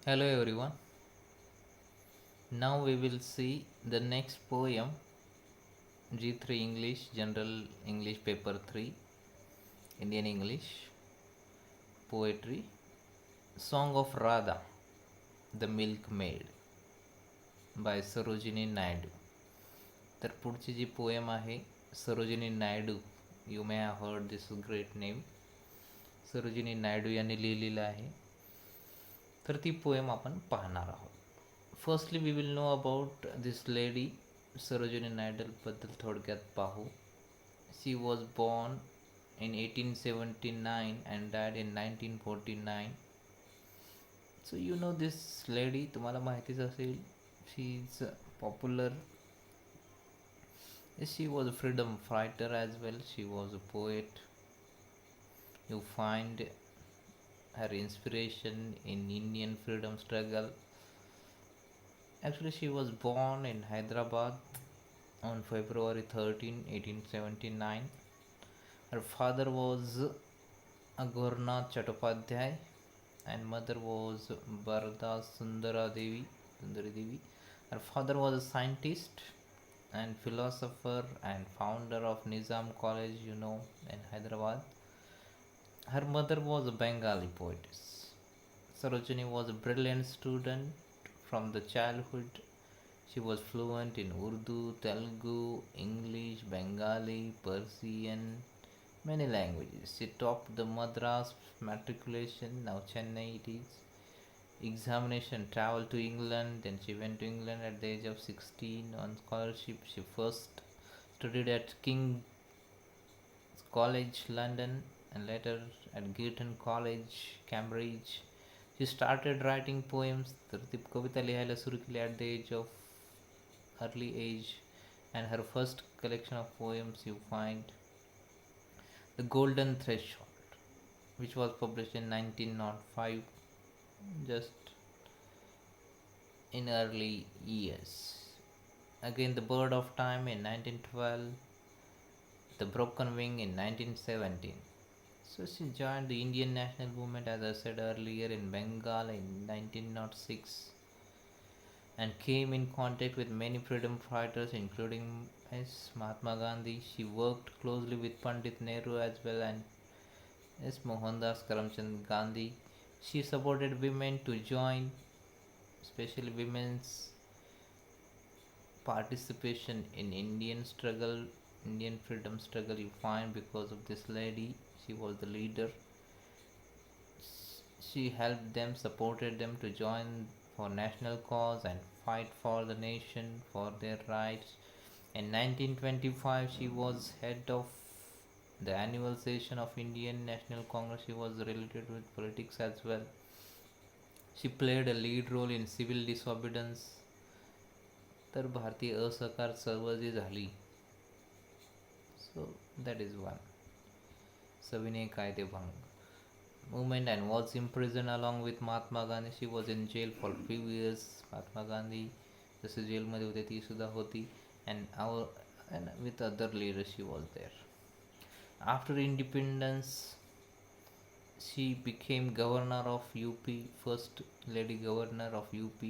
Hello everyone. Now we will see the next poem G3 English General English Paper 3 Indian English Poetry Song of Radha The Milk-Maid by Sarojini Naidu. तर पुढची जी poem आहे Sarojini Naidu. You may have heard this great name. Sarojini Naidu यांनी लिहिलेलं आहे. तर ती poem आपण पाहणार आहोत. Firstly we will know about this lady Sarojini नायडूबद्दल थोडक्यात पाहू. She was born in 1879 and died in 1949. So you know this lady, तुम्हाला माहितीच असेल. She is popular. She was a freedom fighter as well. She was a poet. You find her inspiration in Indian freedom struggle. Actually, she was born in Hyderabad on February 13, 1879. Her father was Agornath Chattopadhyay and mother was Barda Sundari Devi. Her father was a scientist and philosopher and founder of Nizam College, in Hyderabad. Her mother was a Bengali poetess. Sarojini was a brilliant student from the childhood. She was fluent in Urdu, Telugu, English, Bengali, Persian, many languages. She topped the Madras matriculation, now Chennai it is, examination, traveled to England, then she went to England at the age of 16 on scholarship. She first studied at King's College, London, and later at Girton College, Cambridge. She started writing poems. तर ती कविता लिहायला सुरू केली at the age of early age, and her first collection of poems you find The Golden Threshold, which was published in 1905, just in early years. Again, The Bird of Time in 1912, The Broken Wing in 1917. So she joined the Indian national movement, as I said earlier, in Bengal in 1906 and came in contact with many freedom fighters, including Mahatma Gandhi. She worked closely with Pandit Nehru as well and Mohandas Karamchand Gandhi. She supported women to join, especially women's participation in Indian freedom struggle. You find because of this lady, she was the leader. She helped them, supported them to join for national cause and fight for the nation for their rights. In 1925, she was head of the annual session of Indian National Congress. She was related with politics as well. She played a lead role in civil disobedience. तर भारतीय असहकार चळवळ जी झाली, so that is one. सविनय कायदेभंग movement and was imprisoned along with Mahatma Gandhi. She was in jail for few years. Mahatma Gandhi जसे जेलमध्ये होते ती सुद्धा होती, and with other leaders she was there. After independence, she became governor of UP, first lady governor of UP.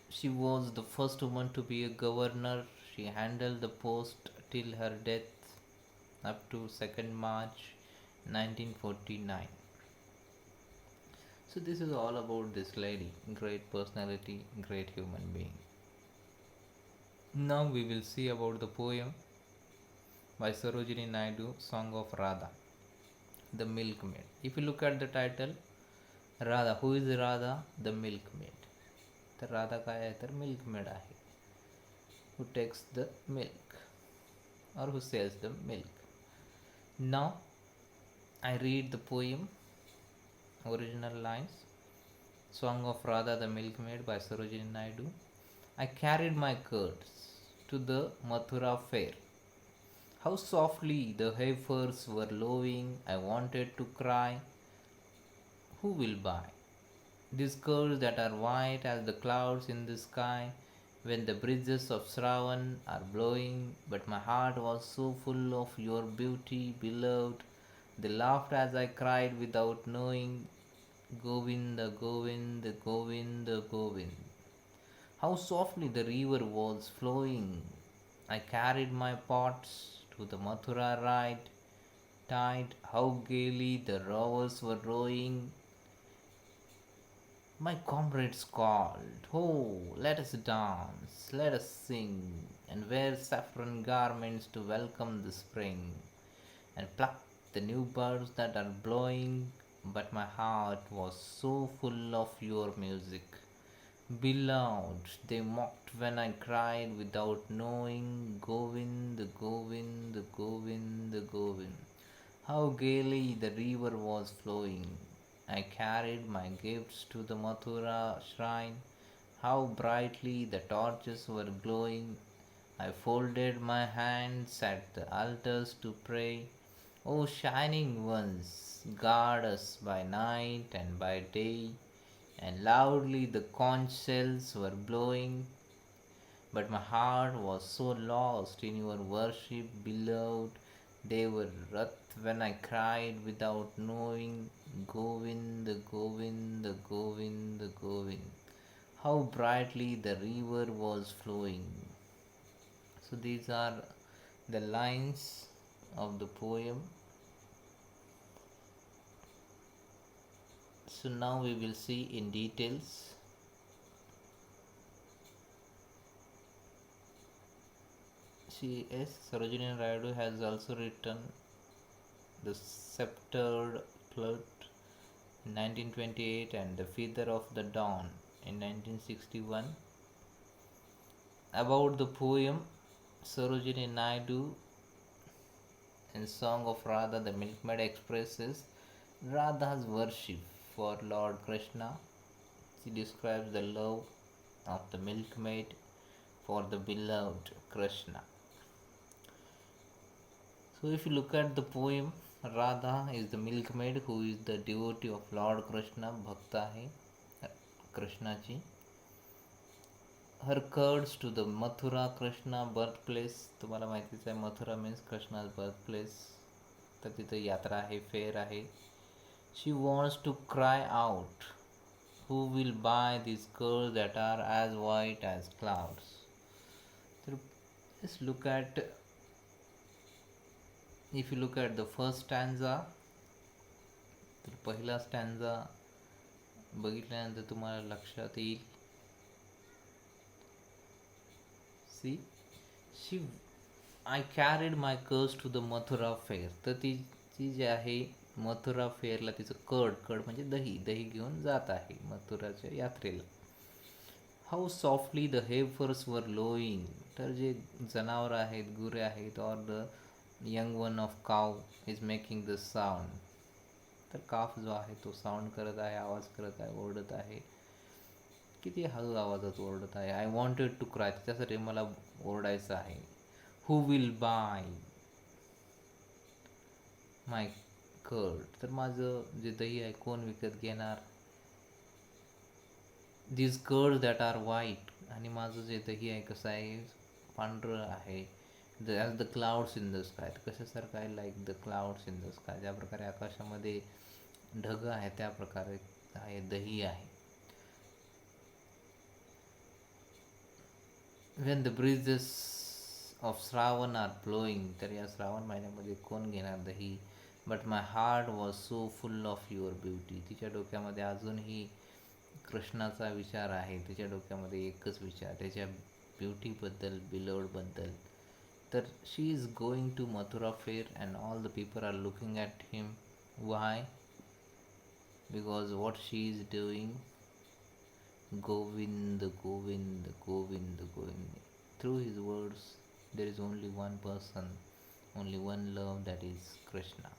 She was the first woman to be a governor. She handled the post till her death up to 2nd March 1949. So this is all about this lady. Great personality, great human being. Now we will see about the poem by Sarojini Naidu, Song of Radha, The Milk-Maid. If you look at the title, Radha, who is Radha? The Milk-Maid. तर राधा काय आहे तर milkmaid आहे. who takes the milk or who sells the milk. Now I read the poem, original lines. Song of Radha the Milkmaid by Sarojini Naidu. I carried my curds to the Mathura fair. How softly the heifers were lowing. I wanted to cry, who will buy these curds that are white as the clouds in the sky when the breezes of Shravan are blowing? But my heart was so full of your beauty, beloved. They laughed as I cried without knowing. Govinda, Govinda, Govinda, Govinda. How softly the river was flowing. I carried my pots to the Mathura ride tide. How gaily the rowers were rowing. My comrades called, "Oh, let us dance, let us sing, and wear saffron garments to welcome the spring, and pluck the new buds that are blowing." But my heart was so full of your music. Beloved, they mocked when I cried without knowing. Govind, Govind, Govind, Govind. How gaily the river was flowing. I carried my gifts to the Mathura shrine. How brightly the torches were glowing. I folded my hands at the altars to pray. O shining ones, guard us by night and by day. And loudly the conch shells were blowing. But my heart was so lost in your worship, beloved. They were wrath when I cried without knowing. Govind, Govind, Govind, Govind. How brightly the river was flowing. So these are the lines of the poem. So now we will see in details. C.S. Sarojini Naidu has also written The Sceptered Flood in 1928 and The Feather of the Dawn in 1961. About the poem, Sarojini Naidu in Song of Radha, the Milk-Maid expresses Radha's worship for Lord Krishna. She describes the love of the milkmaid for the beloved Krishna. So if you look at the poem, Radha is the milkmaid who is the devotee of Lord Krishna, Bhakta hai Krishnaji. Her curds to the Mathura Krishna birthplace. तुम्हाला माहितीच आहे Mathura means Krishna's birthplace. तर तिथे यात्रा आहे, फेर आहे. She wants to cry out, who will buy these curds that are as white as clouds? So let's look at, if you look at the first stanza, तर पहिला स्टॅन्झा बघितल्यानंतर तुम्हाला लक्षात येईल. See, I carried my curds to the Mathura fair. तर ती जी आहे मथुरा फेअरला तिचं कड म्हणजे दही घेऊन जात आहे मथुराच्या यात्रेला. हाऊ सॉफ्टली द हेफर्स वर लोईंग. तर जे जनावर आहेत, गुरे आहेत, or the young one of काव इज मेकिंग द साऊंड. तर काफ जो आहे तो साऊंड करत आहे, आवाज करत आहे, ओरडत आहे. किती हळू आवाजात ओरडत आहे. आय वॉन्टेड टू क्राय, त्यासाठी मला ओरडायचं आहे. Who will buy my curd. तर माझं जे दही आहे कोण विकत घेणार. This curd that are white. आणि माझं जे दही आहे कसं आहे, पांढरं आहे. As the clouds in the sky. तर कशासारखं आहे, like the clouds in the sky. ज्या प्रकारे आकाशामध्ये ढग आहे त्या प्रकारे आहे दही आहे. When the breezes of Shravan are blowing. तर या श्रावण महिन्यामध्ये कोण घेणार दही. But my heart was so full of your beauty. तिच्या डोक्यामध्ये अजूनही कृष्णाचा विचार आहे. तिच्या डोक्यामध्ये एकच विचार, त्याच्या ब्युटीबद्दल, बिलोडबद्दल. तर she is going to Mathura fair and all the people are looking at him. Why? Because what she is doing. Govind, Govind, Govind, Govind. Through his words, there is only one person, only one love, that is Krishna.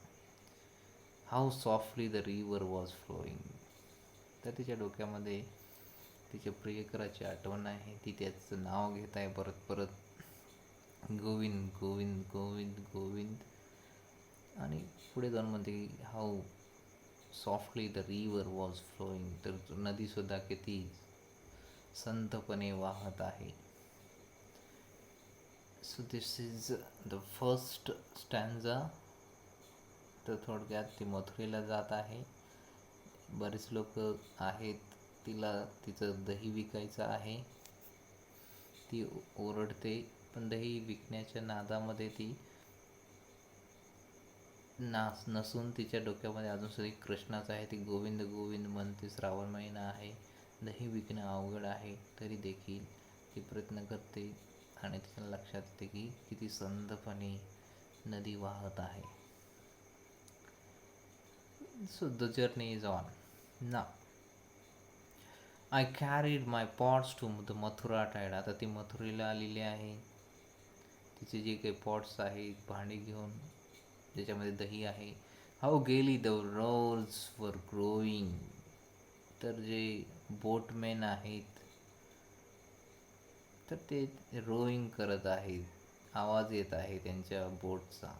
How softly the river was flowing. तर तिच्या डोक्यामध्ये तिच्या प्रियकराची आठवण आहे. ती त्याचं नाव घेत आहे परत परत. गोविंद, गोविंद, गोविंद, गोविंद. आणि पुढे जाऊन म्हणते how softly the river was flowing. तर नदीसुद्धा किती संतपणे वाहत आहे. So this is the first stanza. तर थोडक्यात ती मथुरेला जात आहे. बरेच लोक आहेत, तिला तिचं दही विकायचं आहे. ती ओरडते, पण दही विकण्याच्या नादामध्ये ती नसून तिच्या डोक्यामध्ये अजून सुद्धा कृष्णाच आहे. ती गोविंद गोविंद म्हणते. श्रावण महिना आहे, दही विकणं अवघड आहे, तरी देखील ती प्रयत्न करते आणि तिच्या लक्षात येते की किती संथपणे नदी वाहत आहे. So the journey is on. Now I carried my pots to the Mathura tide. आता ती मथुरेला आलेली आहे. तिचे जे काही पॉट्स आहेत, भांडी घेऊन, ज्याच्यामध्ये दही आहे. हाऊ गेली द रोज वर ग्रोईंग. तर जे बोटमॅन आहेत तर ते रोईंग करत आहेत. आवाज येत आहे त्यांच्या बोटचा.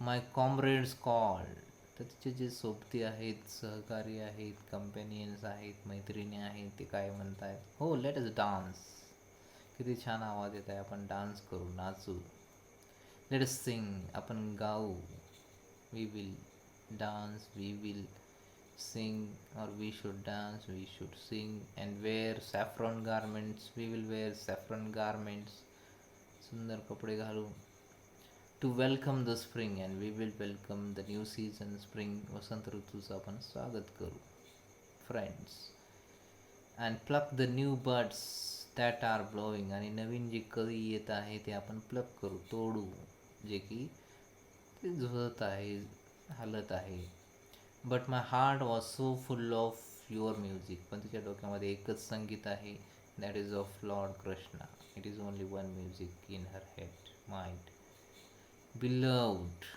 My Comrades called. तर तिचे जे सोबती आहेत, सहकारी आहेत, कंपॅनियन्स आहेत, मैत्रिणी आहेत, ते काय म्हणत आहेत, हो लेट अस डान्स. किती छान आवाज येत आहे, आपण डान्स करू, नाचू. लेट अस सिंग, आपण गाऊ. We will dance, we will sing, or we should dance, we should sing, and wear saffron garments. We will wear saffron garments. सुंदर कपडे घालू. To welcome the spring, and we will welcome the new season, spring. वसंत ऋतूचं आपण स्वागत करू. Friends, and pluck the new buds that are blowing. आणि नवीन जे कळी येत आहे ते आपण प्लक करू, तोडू, जे की ते झुलत आहे, हलत आहे. But my heart was so full of your music. पण तिच्या डोक्यामध्ये एकच संगीत आहे, that is of Lord Krishna. It is only one music in her head, mind. Beloved,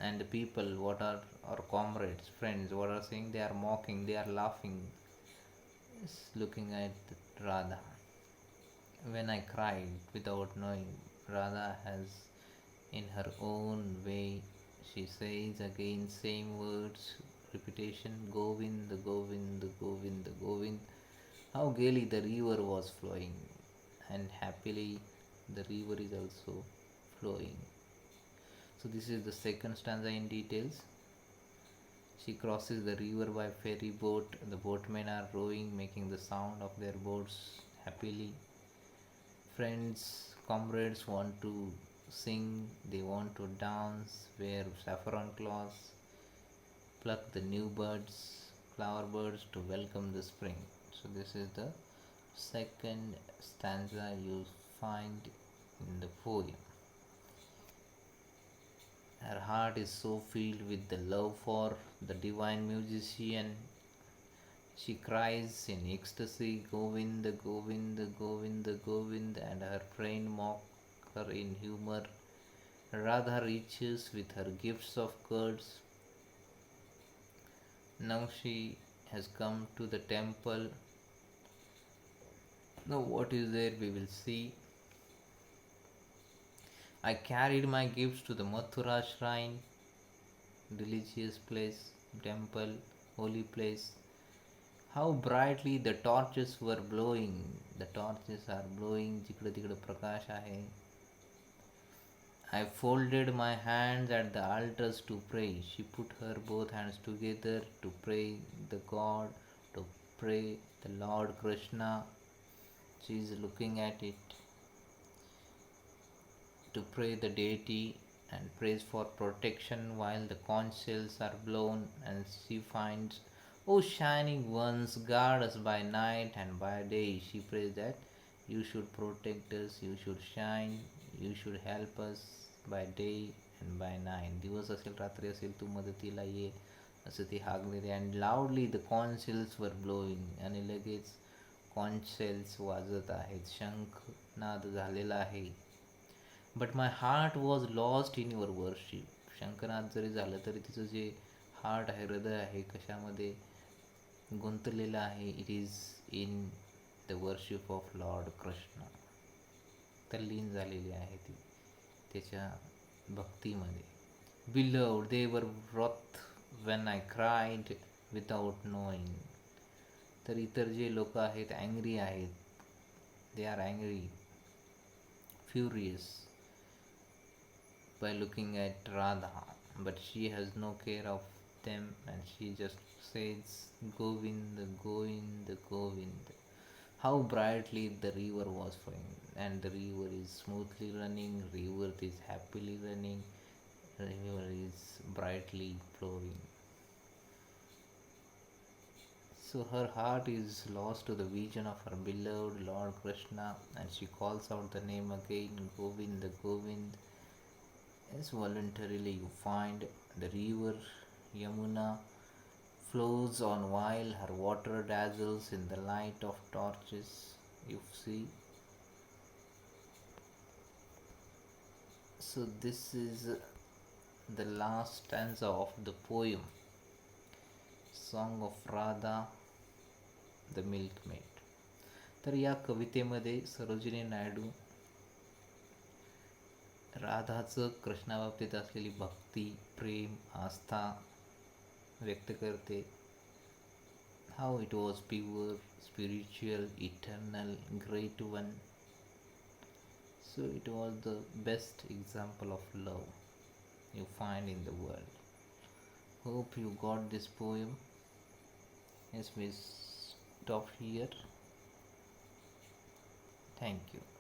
and the people, what are our comrades, friends, what are saying? They are mocking, they are laughing, looking at Radha. When I cried without knowing, Radha has, in her own way, she says again same words, repetition, Govind, Govind, Govind, Govind. How gaily the river was flowing, and happily the river is also flowing. So this is the second stanza in details. She crosses the river by ferry boat. The boatmen are rowing, making the sound of their boats happily. Friends, comrades want to sing, they want to dance, wear saffron cloths, pluck the new buds, flower buds, to welcome the spring. So this is the second stanza you find in the poem. Her heart is so filled with the love for the divine musician. She cries in ecstasy, Govind, Govind, Govind, Govind, and her friend mocks her in humor. Radha reaches with her gifts of curds. Now she has come to the temple. Now what is there we will see. I carried my gifts to the Mathura shrine, religious place, temple, holy place. How brightly the torches were blowing. The torches are blowing. जिकडे तिकडे प्रकाश आहे. I folded my hands at the altars to pray. She put her both hands together to pray the God, to pray the Lord Krishna. She is looking at it, to pray the deity and prays for protection while the conch shells are blown, and she finds, O shining ones, guard us by night and by day. She prays that you should protect us, you should shine, you should help us by day and by night. दिवस असेल रात्री असेल तू मदतीला ये असं ती हाक देते. And loudly the conch shells were blowing. आणि लगेच कॉन्च सेल्स वाजत आहेत, शंखनाद झालेला आहे. But my heart was lost in your worship. शंखनाद जरी झालं तरी तिचं जे हार्ट आहे, हृदय आहे, कशामध्ये गुंतलेलं आहे, it is in the worship of lord Krishna. तल्लीन झालेली आहे ती त्याच्या भक्तीमध्ये. Beloved, they were wroth when I cried without knowing. तर इतर जे लोक आहेत अँग्री आहेत, they are angry, furious by looking at Radha, but she has no care of them, and she just says, Govind, Govind, Govind. How brightly the river was flowing, and the river is smoothly running, river is happily running, river is brightly flowing. So her heart is lost to the vision of her beloved Lord Krishna, and she calls out the name again, Govind, Govind. Yes, voluntarily you find the river Yamuna flows on while her water dazzles in the light of torches. You see, so this is the last stanza of the poem, Song of Radha, the Milk-Maid. तर या कवितेमध्ये सरोजिनी नायडू राधाचं कृष्णाबाबतीत असलेली भक्ती, प्रेम, आस्था व्यक्त करते. How it was pure, spiritual, eternal, great one. So it was the best example of love you find in the world. Hope you got this poem. Yes, we stop here. Thank you.